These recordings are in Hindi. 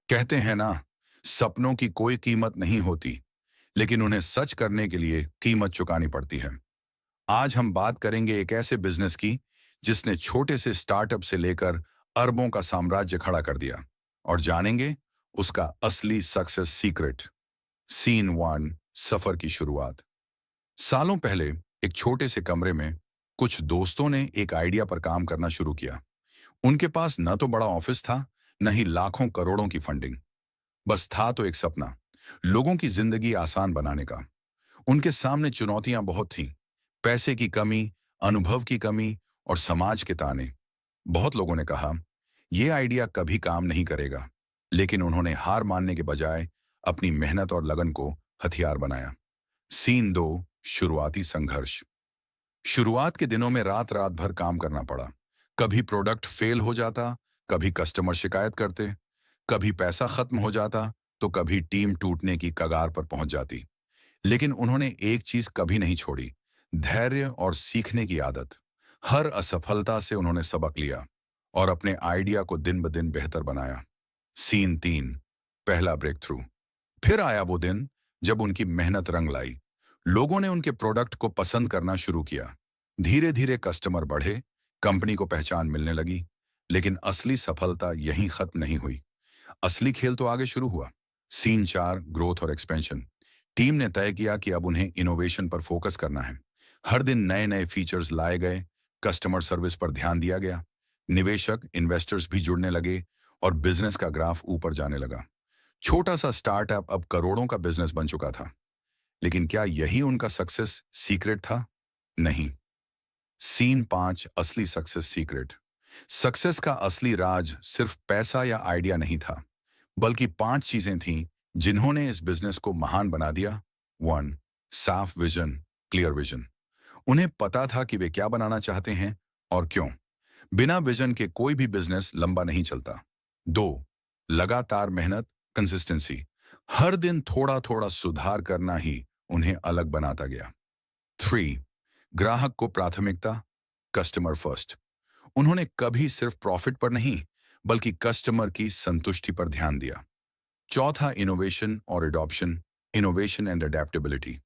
कहते हैं ना, सपनों की कोई कीमत नहीं होती, लेकिन उन्हें सच करने के लिए कीमत चुकानी पड़ती है। आज हम बात करेंगे एक ऐसे बिजनेस की जिसने छोटे से स्टार्टअप से लेकर अरबों का साम्राज्य खड़ा कर दिया, और जानेंगे उसका असली सक्सेस सीक्रेट। सीन वन, सफर की शुरुआत। सालों पहले एक छोटे से कमरे में कुछ दोस्तों ने एक आइडिया पर काम करना शुरू किया। उनके पास न तो बड़ा ऑफिस था, न ही लाखों करोड़ों की फंडिंग। बस था तो एक सपना, लोगों की जिंदगी आसान बनाने का। उनके सामने चुनौतियां बहुत थीं। पैसे की कमी, अनुभव की कमी और समाज के ताने। बहुत लोगों ने कहा, यह आइडिया कभी काम नहीं करेगा, लेकिन उन्होंने हार मानने के बजाय अपनी मेहनत और लगन को हथियार बनाया। सीन दो, शुरुआती संघर्ष। शुरुआत के दिनों में रात रात भर काम करना पड़ा। कभी प्रोडक्ट फेल हो जाता, कभी कस्टमर शिकायत करते, कभी पैसा खत्म हो जाता, तो कभी टीम टूटने की कगार पर पहुंच जाती। लेकिन उन्होंने एक चीज कभी नहीं छोड़ी, धैर्य और सीखने की आदत। हर असफलता से उन्होंने सबक लिया और अपने आइडिया को दिन ब दिन बेहतर बनाया। सीन तीन, पहला ब्रेक थ्रू। फिर आया वो दिन जब उनकी मेहनत रंग लाई। लोगों ने उनके प्रोडक्ट को पसंद करना शुरू किया। धीरे धीरे कस्टमर बढ़े, कंपनी को पहचान मिलने लगी। लेकिन असली सफलता यहीं खत्म नहीं हुई। असली खेल तो आगे शुरू हुआ। सीन चार, ग्रोथ और एक्सपेंशन। टीम ने तय किया कि अब उन्हें इनोवेशन पर फोकस करना है। हर दिन नए नए फीचर्स लाए गए, कस्टमर सर्विस पर ध्यान दिया गया। निवेशक, इन्वेस्टर्स भी जुड़ने लगे और बिजनेस का ग्राफ ऊपर जाने लगा। छोटा सा स्टार्टअप अब करोड़ों का बिजनेस बन चुका था। लेकिन क्या यही उनका सक्सेस सीक्रेट था? नहीं। सीन पांच, असली सक्सेस सीक्रेट। सक्सेस का असली राज सिर्फ पैसा या आइडिया नहीं था, बल्कि पांच चीजें थीं जिन्होंने इस बिजनेस को महान बना दिया। वन, साफ विजन, क्लियर विजन। उन्हें पता था कि वे क्या बनाना चाहते हैं और क्यों। बिना विजन के कोई भी बिजनेस लंबा नहीं चलता। दो, लगातार मेहनत, कंसिस्टेंसी। हर दिन थोड़ा थोड़ा सुधार करना ही उन्हें अलग बनाता गया। थ्री, ग्राहक को प्राथमिकता, कस्टमर फर्स्ट। उन्होंने कभी सिर्फ प्रॉफिट पर नहीं, बल्कि कस्टमर की संतुष्टि पर ध्यान दिया। चौथा, इनोवेशन और एडॉप्शन, इनोवेशन एंड अडेप्टेबिलिटी।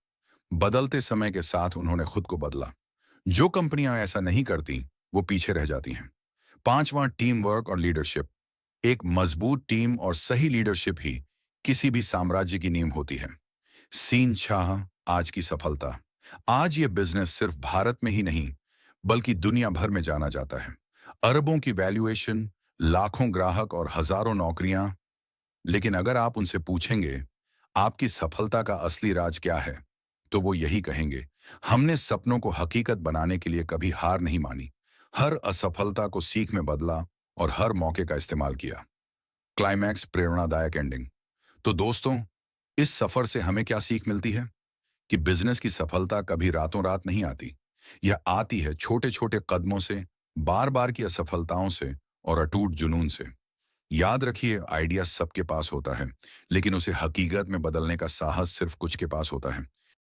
बदलते समय के साथ उन्होंने खुद को बदला। जो कंपनियां ऐसा नहीं करती, वो पीछे रह जाती हैं। पांचवां, टीम वर्क और लीडरशिप। एक मजबूत टीम और सही लीडरशिप ही किसी भी साम्राज्य की नींव होती है। सीन छह, आज की सफलता। आज ये बिजनेस सिर्फ भारत में ही नहीं, बल्कि दुनिया भर में जाना जाता है। अरबों की वैल्यूएशन, लाखों ग्राहक और हजारों नौकरियां। लेकिन अगर आप उनसे पूछेंगे, आपकी सफलता का असली राज क्या है, तो वो यही कहेंगे, हमने सपनों को हकीकत बनाने के लिए कभी हार नहीं मानी। हर असफलता को सीख में बदला और हर मौके का इस्तेमाल किया। क्लाइमैक्स, प्रेरणादायक एंडिंग। तो दोस्तों, इस सफर से हमें क्या सीख मिलती है? कि बिजनेस की सफलता कभी रातों रात नहीं आती। यह आती है छोटे छोटे कदमों से, बार बार की असफलताओं से और अटूट जुनून से। याद रखिए, आइडिया सबके पास होता है, लेकिन उसे हकीकत में बदलने का साहस सिर्फ कुछ के पास होता है।